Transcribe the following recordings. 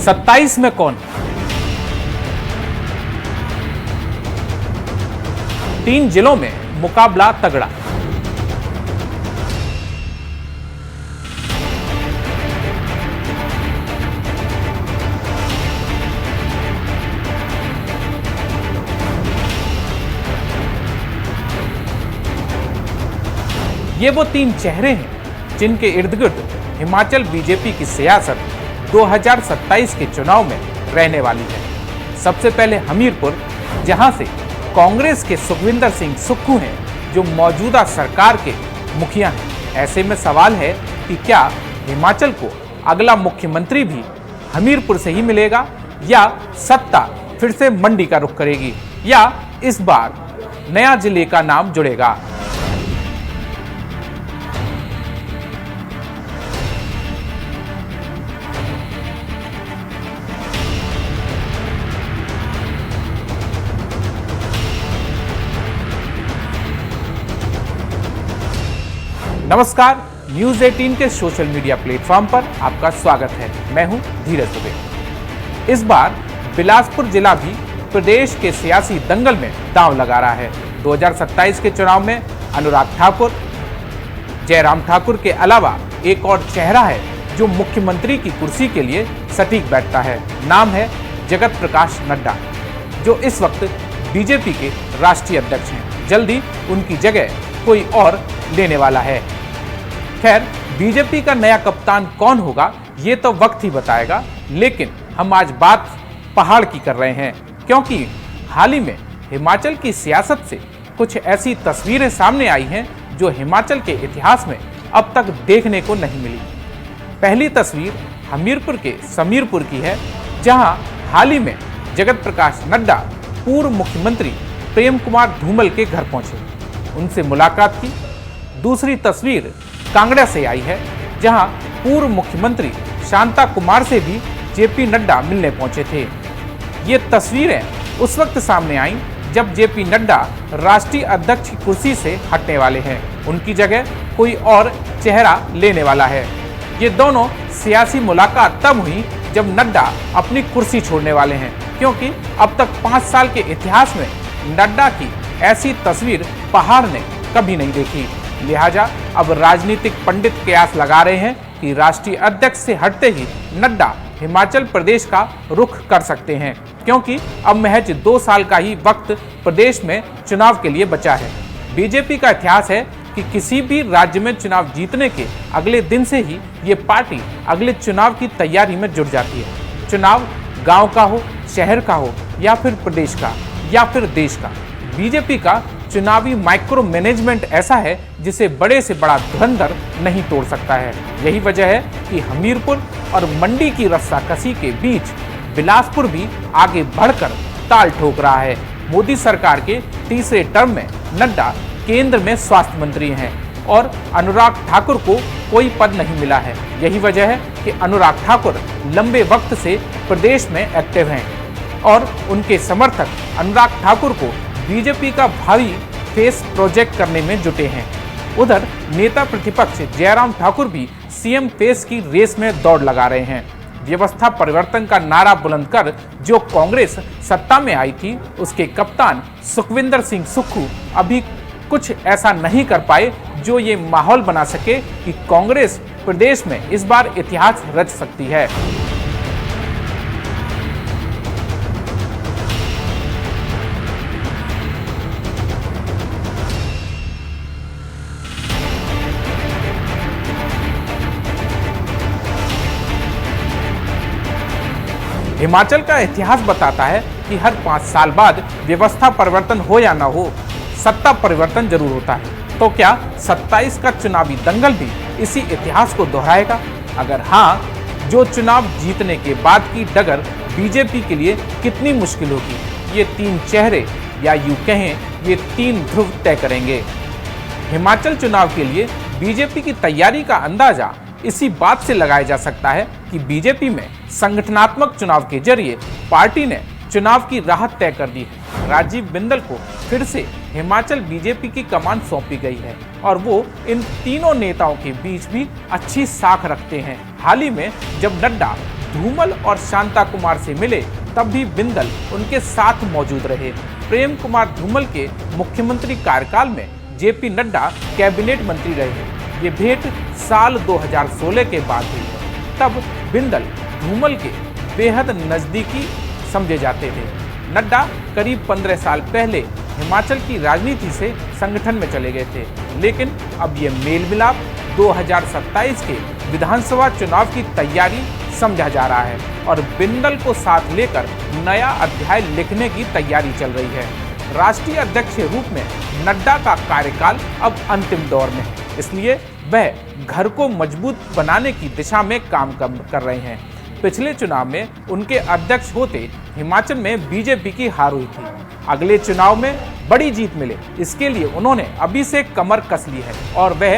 27 में कौन? 3 जिलों में मुकाबला तगड़ा। ये वो 3 चेहरे हैं जिनके इर्द गिर्द हिमाचल बीजेपी की सियासत 2027 के चुनाव में रहने वाली है। सबसे पहले हमीरपुर, जहां से कांग्रेस के सुखविंदर सिंह सुक्खू हैं, जो मौजूदा सरकार के मुखिया हैं। ऐसे में सवाल है कि क्या हिमाचल को अगला मुख्यमंत्री भी हमीरपुर से ही मिलेगा, या सत्ता फिर से मंडी का रुख करेगी, या इस बार नया जिले का नाम जुड़ेगा। नमस्कार, न्यूज 18 के सोशल मीडिया प्लेटफॉर्म पर आपका स्वागत है। मैं हूं धीरज दुबे। इस बार बिलासपुर जिला भी प्रदेश के सियासी दंगल में दांव लगा रहा है। 2027 के चुनाव में अनुराग ठाकुर, जयराम ठाकुर के अलावा एक और चेहरा है जो मुख्यमंत्री की कुर्सी के लिए सटीक बैठता है। नाम है जगत प्रकाश नड्डा, जो इस वक्त बीजेपी के राष्ट्रीय अध्यक्ष हैं। जल्दी उनकी जगह कोई और लेने वाला है। खैर, बीजेपी का नया कप्तान कौन होगा ये तो वक्त ही बताएगा, लेकिन हम आज बात पहाड़ की कर रहे हैं, क्योंकि हाल ही में हिमाचल की सियासत से कुछ ऐसी तस्वीरें सामने आई हैं जो हिमाचल के इतिहास में अब तक देखने को नहीं मिली। पहली तस्वीर हमीरपुर के समीरपुर की है, जहां हाल ही में जगत प्रकाश नड्डा पूर्व मुख्यमंत्री प्रेम कुमार धूमल के घर पहुंचे, उनसे मुलाकात की। दूसरी तस्वीर कांगड़ा से आई है, जहां पूर्व मुख्यमंत्री शांता कुमार से भी जेपी नड्डा मिलने पहुंचे थे। ये तस्वीरें उस वक्त सामने आईं जब जेपी नड्डा राष्ट्रीय अध्यक्ष की कुर्सी से हटने वाले हैं। उनकी जगह कोई और चेहरा लेने वाला है। ये दोनों सियासी मुलाकात तब हुई जब नड्डा अपनी कुर्सी छोड़ने वाले हैं, क्योंकि अब तक 5 साल के इतिहास में नड्डा की ऐसी तस्वीर पहाड़ ने कभी नहीं देखी। लिहाजा अब राजनीतिक पंडित कयास लगा रहे हैं कि राष्ट्रीय अध्यक्ष से हटते ही नड्डा हिमाचल प्रदेश का रुख कर सकते हैं, क्योंकि अब महज 2 साल का ही वक्त प्रदेश में चुनाव के लिए बचा है। बीजेपी का इतिहास है कि किसी भी राज्य में चुनाव जीतने के अगले दिन से ही ये पार्टी अगले चुनाव की तैयारी में जुट जाती है। चुनाव गांव का हो, शहर का हो, या फिर प्रदेश का, या फिर देश का, बीजेपी का चुनावी माइक्रो मैनेजमेंट ऐसा है जिसे बड़े से बड़ा धुरंधर नहीं तोड़ सकता है। यही वजह है कि हमीरपुर और मंडी की रस्साकसी के बीच बिलासपुर भी आगे बढ़कर ताल ठोक रहा है। मोदी सरकार के तीसरे टर्म में नड्डा केंद्र में स्वास्थ्य मंत्री हैं और अनुराग ठाकुर को कोई पद नहीं मिला है। यही वजह है कि अनुराग ठाकुर लंबे वक्त से प्रदेश में एक्टिव हैं और उनके समर्थक अनुराग ठाकुर को बीजेपी का भावी फेस प्रोजेक्ट करने में जुटे हैं। उधर नेता प्रतिपक्ष जयराम ठाकुर भी सीएम फेस की रेस में दौड़ लगा रहे हैं। व्यवस्था परिवर्तन का नारा बुलंद कर जो कांग्रेस सत्ता में आई थी, उसके कप्तान सुखविंदर सिंह सुक्खू अभी कुछ ऐसा नहीं कर पाए जो ये माहौल बना सके कि कांग्रेस प्रदेश में इस बार इतिहास रच सकती है। हिमाचल का इतिहास बताता है कि हर 5 साल बाद व्यवस्था परिवर्तन हो या ना हो, सत्ता परिवर्तन जरूर होता है। तो क्या 27 का चुनावी दंगल भी इसी इतिहास को दोहराएगा? अगर हाँ, जो चुनाव जीतने के बाद की डगर बीजेपी के लिए कितनी मुश्किल होगी, ये 3 चेहरे या यूं कहें ये 3 ध्रुव तय करेंगे। हिमाचल चुनाव के लिए बीजेपी की तैयारी का अंदाजा इसी बात से लगाया जा सकता है कि बीजेपी में संगठनात्मक चुनाव के जरिए पार्टी ने चुनाव की राह तय कर दी है। राजीव बिंदल को फिर से हिमाचल बीजेपी की कमान सौंपी गई है और वो इन तीनों नेताओं के बीच भी अच्छी साख रखते हैं। हाल ही में जब नड्डा धूमल और शांता कुमार से मिले तब भी बिंदल उनके साथ मौजूद रहे। प्रेम कुमार धूमल के मुख्यमंत्री कार्यकाल में जेपी नड्डा कैबिनेट मंत्री रहे। ये भेंट साल 2016 के बाद हुई है। तब बिंदल धूमल के बेहद नजदीकी समझे जाते थे। नड्डा करीब 15 साल पहले हिमाचल की राजनीति से संगठन में चले गए थे, लेकिन अब ये मेल मिलाप 2027 के विधानसभा चुनाव की तैयारी समझा जा रहा है और बिंदल को साथ लेकर नया अध्याय लिखने की तैयारी चल रही है। राष्ट्रीय अध्यक्ष के रूप में नड्डा का कार्यकाल अब अंतिम दौर में है, इसलिए वह घर को मजबूत बनाने की दिशा में काम कर रहे हैं। पिछले चुनाव में उनके अध्यक्ष होते हिमाचल में बीजेपी की हार हुई थी। अगले चुनाव में बड़ी जीत मिले, इसके लिए उन्होंने अभी से कमर कस ली है और वह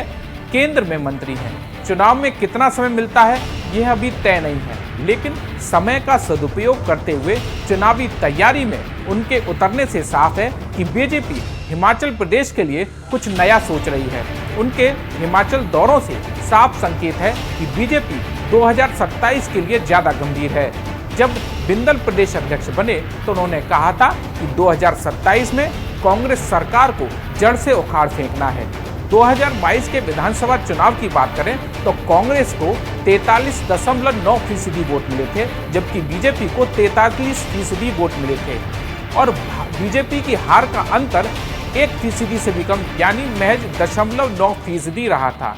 केंद्र में मंत्री हैं। चुनाव में कितना समय मिलता है यह अभी तय नहीं है, लेकिन समय का सदुपयोग करते हुए चुनावी तैयारी में उनके उतरने से साफ है कि बीजेपी हिमाचल प्रदेश के लिए कुछ नया सोच रही है। उनके हिमाचल दौरों से साफ संकेत है कि बीजेपी 2027 के लिए ज्यादा गंभीर है। जब बिंदल प्रदेश अध्यक्ष बने तो उन्होंने कहा था कि 2027 में कांग्रेस सरकार को जड़ से उखाड़ फेंकना है। 2022 के विधानसभा चुनाव की बात करें तो कांग्रेस को 43.9% वोट मिले थे, जबकि बीजेपी को 43% वोट मिले थे और बीजेपी की हार का अंतर 1% से भी कम यानी महज 0.9% रहा था।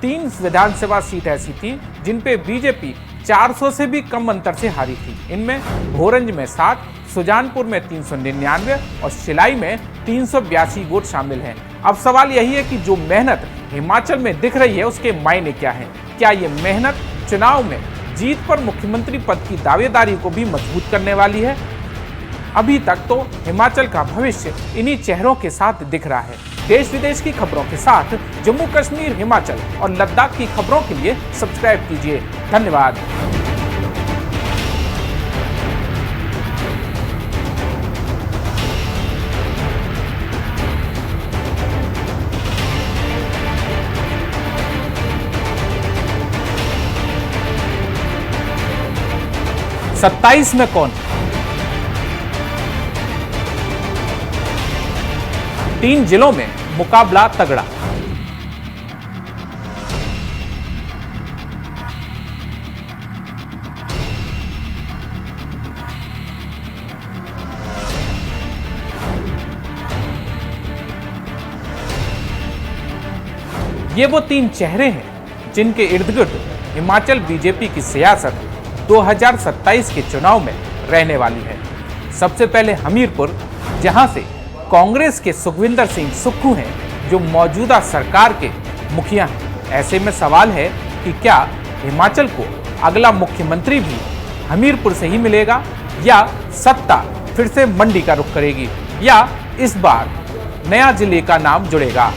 3 विधानसभा सीट ऐसी थी जिन पे बीजेपी 400 से भी कम अंतर से हारी थी। इनमें भोरंज में 60, सुजानपुर में 399 और शिलाई में 382 वोट शामिल हैं। अब सवाल यही है कि जो मेहनत हिमाचल में दिख रही है उसके मायने क्या हैं? क्या ये मेहनत चुनाव में जीत पर मुख्यमंत्री पद की दावेदारी को भी मजबूत करने वाली है? अभी तक तो हिमाचल का भविष्य इन्हीं चेहरों के साथ दिख रहा है। देश विदेश की खबरों के साथ जम्मू कश्मीर, हिमाचल और लद्दाख की खबरों के लिए सब्सक्राइब कीजिए। धन्यवाद। सत्ताईस में कौन? 3 जिलों में मुकाबला तगड़ा। ये वो 3 चेहरे हैं जिनके इर्द गिर्द हिमाचल बीजेपी की सियासत 2027 के चुनाव में रहने वाली है। सबसे पहले हमीरपुर, जहां से कांग्रेस के सुखविंदर सिंह सुक्खू हैं, जो मौजूदा सरकार के मुखिया हैं। ऐसे में सवाल है कि क्या हिमाचल को अगला मुख्यमंत्री भी हमीरपुर से ही मिलेगा या सत्ता फिर से मंडी का रुख करेगी या इस बार नया जिले का नाम जुड़ेगा?